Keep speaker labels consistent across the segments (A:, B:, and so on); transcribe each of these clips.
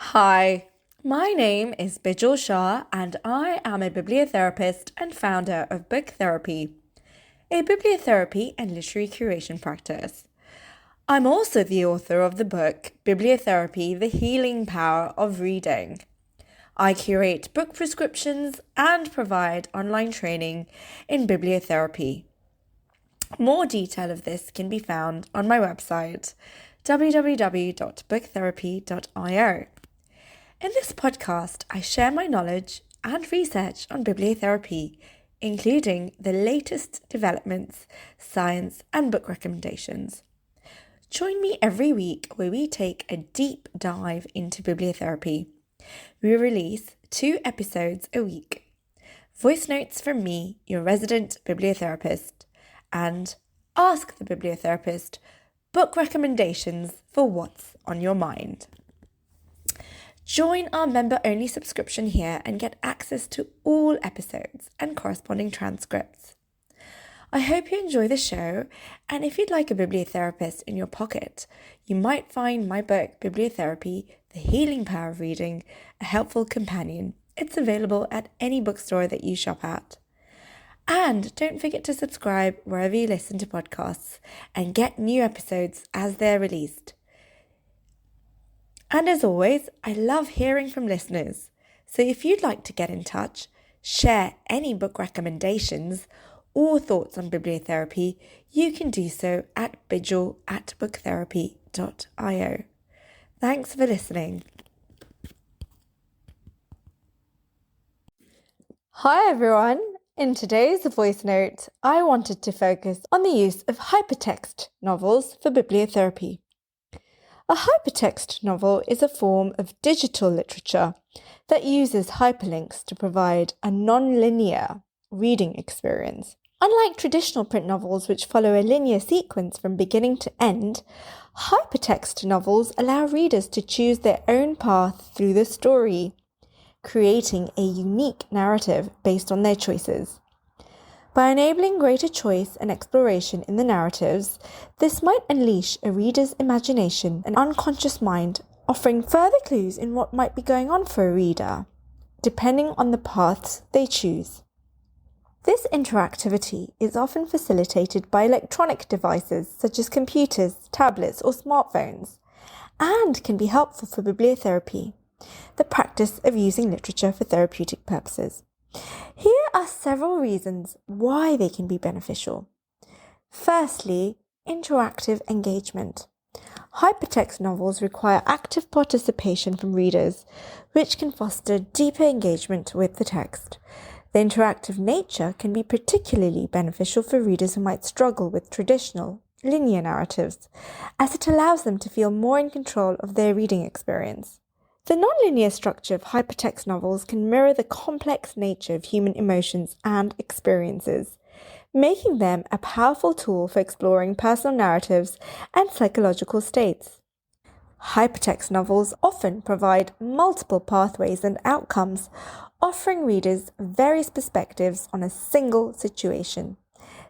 A: Hi, my name is Bijal and I am a bibliotherapist and founder of Bibliotherapy, a bibliotherapy and literary curation practice. I'm also the author of the book Bibliotherapy, The Healing Power of Reading. I curate book prescriptions and provide online training in bibliotherapy. More detail of this can be found on my website, www.booktherapy.io. In this podcast, I share my knowledge and research on bibliotherapy, including the latest developments, science, and book recommendations. Join me every week where we take a deep dive into bibliotherapy. We release 2 episodes a week. Voicenotes from me, your resident bibliotherapist, and Ask the Bibliotherapist, book recommendations for what's on your mind. Join our member-only subscription here and get access to all episodes and corresponding transcripts. I hope you enjoy the show, and if you'd like a bibliotherapist in your pocket, you might find my book, Bibliotherapy, The Healing Power of Reading, a helpful companion. It's available at any bookstore that you shop at. And don't forget to subscribe wherever you listen to podcasts and get new episodes as they're released. And as always, I love hearing from listeners. So if you'd like to get in touch, share any book recommendations or thoughts on bibliotherapy, you can do so at bijal@booktherapy.io. Thanks for listening. Hi everyone. In today's voice note, I wanted to focus on the use of hypertext novels for bibliotherapy. A hypertext novel is a form of digital literature that uses hyperlinks to provide a non-linear reading experience. Unlike traditional print novels which follow a linear sequence from beginning to end, hypertext novels allow readers to choose their own path through the story, creating a unique narrative based on their choices. By enabling greater choice and exploration in the narratives, this might unleash a reader's imagination and unconscious mind, offering further clues in what might be going on for a reader, depending on the paths they choose. This interactivity is often facilitated by electronic devices such as computers, tablets, or smartphones, and can be helpful for bibliotherapy, the practice of using literature for therapeutic purposes. Here are several reasons why they can be beneficial. Firstly, interactive engagement. Hypertext novels require active participation from readers, which can foster deeper engagement with the text. The interactive nature can be particularly beneficial for readers who might struggle with traditional, linear narratives, as it allows them to feel more in control of their reading experience. The nonlinear structure of hypertext novels can mirror the complex nature of human emotions and experiences, making them a powerful tool for exploring personal narratives and psychological states. Hypertext novels often provide multiple pathways and outcomes, offering readers various perspectives on a single situation.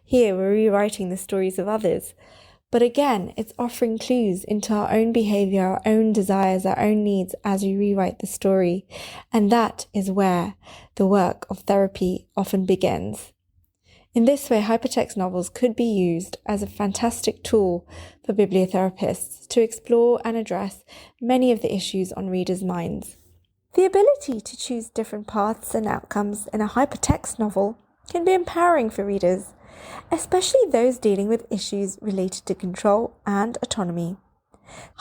A: Here we're rewriting the stories of others, but again, it's offering clues into our own behavior, our own desires, our own needs as we rewrite the story. And that is where the work of therapy often begins. In this way, hypertext novels could be used as a fantastic tool for bibliotherapists to explore and address many of the issues on readers' minds. The ability to choose different paths and outcomes in a hypertext novel can be empowering for readers, especially those dealing with issues related to control and autonomy.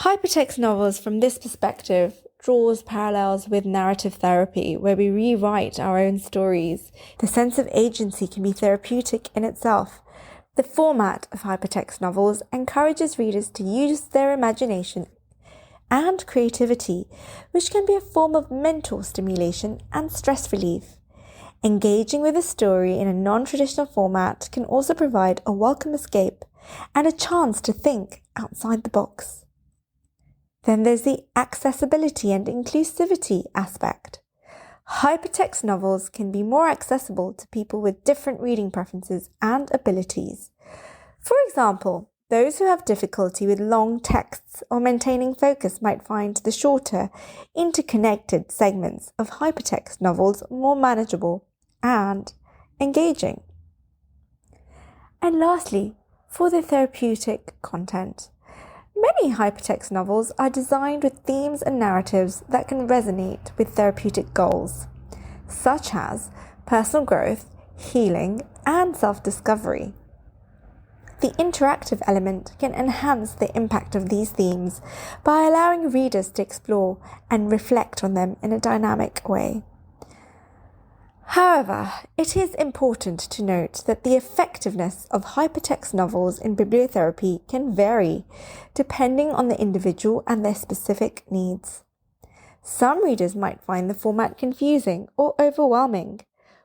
A: Hypertext novels from this perspective draws parallels with narrative therapy, where we rewrite our own stories. The sense of agency can be therapeutic in itself. The format of hypertext novels encourages readers to use their imagination and creativity, which can be a form of mental stimulation and stress relief. Engaging with a story in a non-traditional format can also provide a welcome escape and a chance to think outside the box. Then there's the accessibility and inclusivity aspect. Hypertext novels can be more accessible to people with different reading preferences and abilities. For example, Those who have difficulty with long texts or maintaining focus might find the shorter, interconnected segments of hypertext novels more manageable and engaging. And lastly, for the therapeutic content. Many hypertext novels are designed with themes and narratives that can resonate with therapeutic goals, such as personal growth, healing, and self-discovery. The interactive element can enhance the impact of these themes by allowing readers to explore and reflect on them in a dynamic way. However, it is important to note that the effectiveness of hypertext novels in bibliotherapy can vary depending on the individual and their specific needs. Some readers might find the format confusing or overwhelming,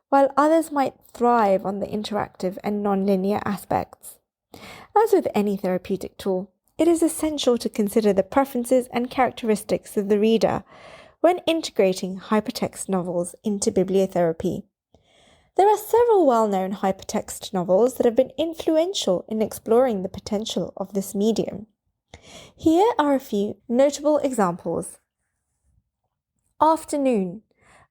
A: while others might thrive on the interactive and non-linear aspects. As with any therapeutic tool, it is essential to consider the preferences and characteristics of the reader when integrating hypertext novels into bibliotherapy. There are several well-known hypertext novels that have been influential in exploring the potential of this medium. Here are a few notable examples. Afternoon,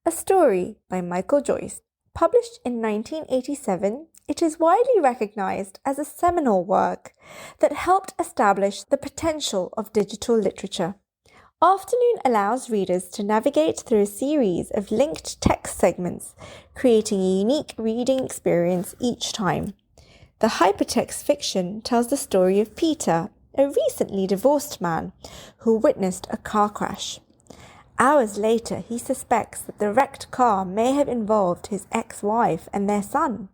A: a story by Michael Joyce. Published in 1987, it is widely recognized as a seminal work that helped establish the potential of digital literature. Afternoon allows readers to navigate through a series of linked text segments, creating a unique reading experience each time. The hypertext fiction tells the story of Peter, a recently divorced man who witnessed a car crash. Hours later, he suspects that the wrecked car may have involved his ex-wife and their son.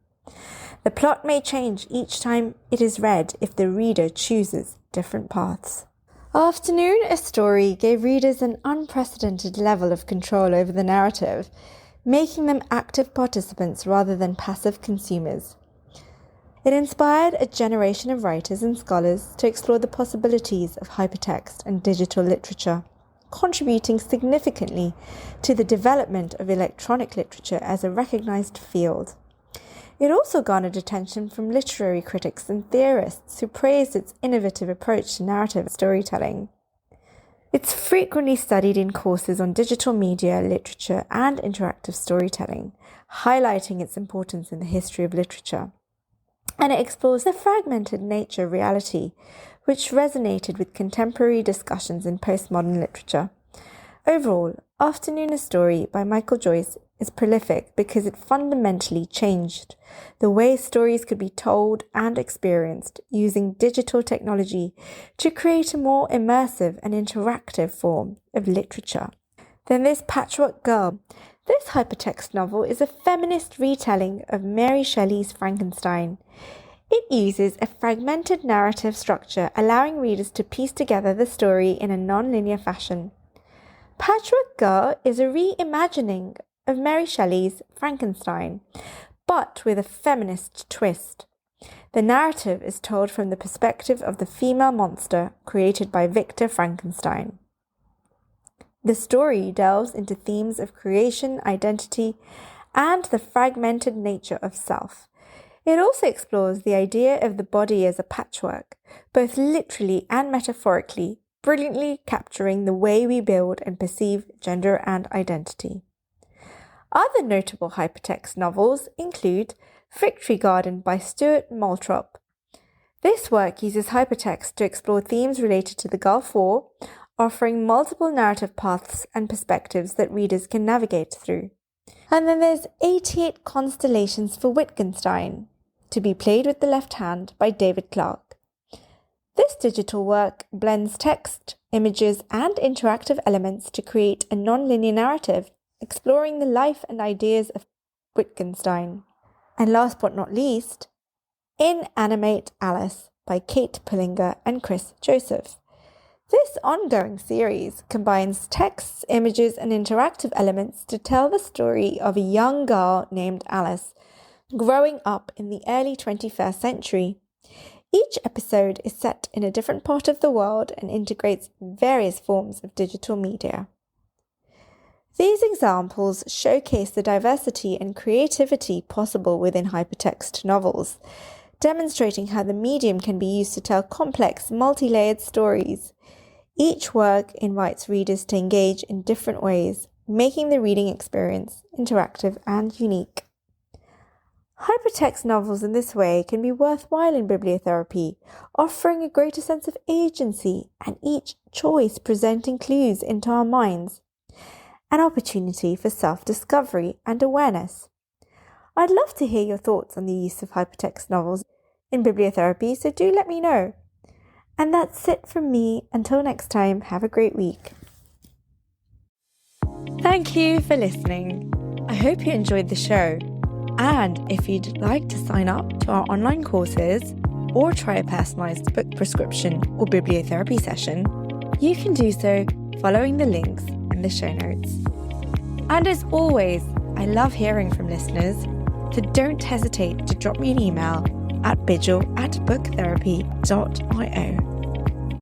A: The plot may change each time it is read if the reader chooses different paths. Afternoon, a story gave readers an unprecedented level of control over the narrative, making them active participants rather than passive consumers. It inspired a generation of writers and scholars to explore the possibilities of hypertext and digital literature, contributing significantly to the development of electronic literature as a recognized field. It also garnered attention from literary critics and theorists who praised its innovative approach to narrative storytelling. It's frequently studied in courses on digital media, literature, and interactive storytelling, highlighting its importance in the history of literature. And it explores the fragmented nature of reality, which resonated with contemporary discussions in postmodern literature. Overall, Afternoon, a Story by Michael Joyce is prolific because it fundamentally changed the way stories could be told and experienced using digital technology to create a more immersive and interactive form of literature. Then there's Patchwork Girl. This hypertext novel is a feminist retelling of Mary Shelley's Frankenstein. It uses a fragmented narrative structure, allowing readers to piece together the story in a non-linear fashion. Patchwork Girl is a reimagining of Mary Shelley's Frankenstein, but with a feminist twist. The narrative is told from the perspective of the female monster created by Victor Frankenstein. The story delves into themes of creation, identity, and the fragmented nature of self. It also explores the idea of the body as a patchwork, both literally and metaphorically, brilliantly capturing the way we build and perceive gender and identity. Other notable hypertext novels include Victory Garden by Stuart Maltrop. This work uses hypertext to explore themes related to the Gulf War, offering multiple narrative paths and perspectives that readers can navigate through. And then there's 88 Constellations for Wittgenstein, to be played with the left hand by David Clark. This digital work blends text, images, and interactive elements to create a non-linear narrative, exploring the life and ideas of Wittgenstein. And last but not least, Inanimate Alice by Kate Pullinger and Chris Joseph. This ongoing series combines texts, images, and interactive elements to tell the story of a young girl named Alice, growing up in the early 21st century. Each episode is set in a different part of the world and integrates various forms of digital media. These examples showcase the diversity and creativity possible within hypertext novels. demonstrating how the medium can be used to tell complex, multi-layered stories. Each work invites readers to engage in different ways, making the reading experience interactive and unique. Hypertext novels in this way can be worthwhile in bibliotherapy, offering a greater sense of agency and each choice presenting clues into our minds, an opportunity for self-discovery and awareness. I'd love to hear your thoughts on the use of hypertext novels in bibliotherapy, so do let me know. And that's it from me. Until next time, have a great week. Thank you for listening. I hope you enjoyed the show. And if you'd like to sign up to our online courses or try a personalised book prescription or bibliotherapy session, you can do so following the links in the show notes. And as always, I love hearing from listeners, so don't hesitate to drop me an email at bijal@bookTherapy.io.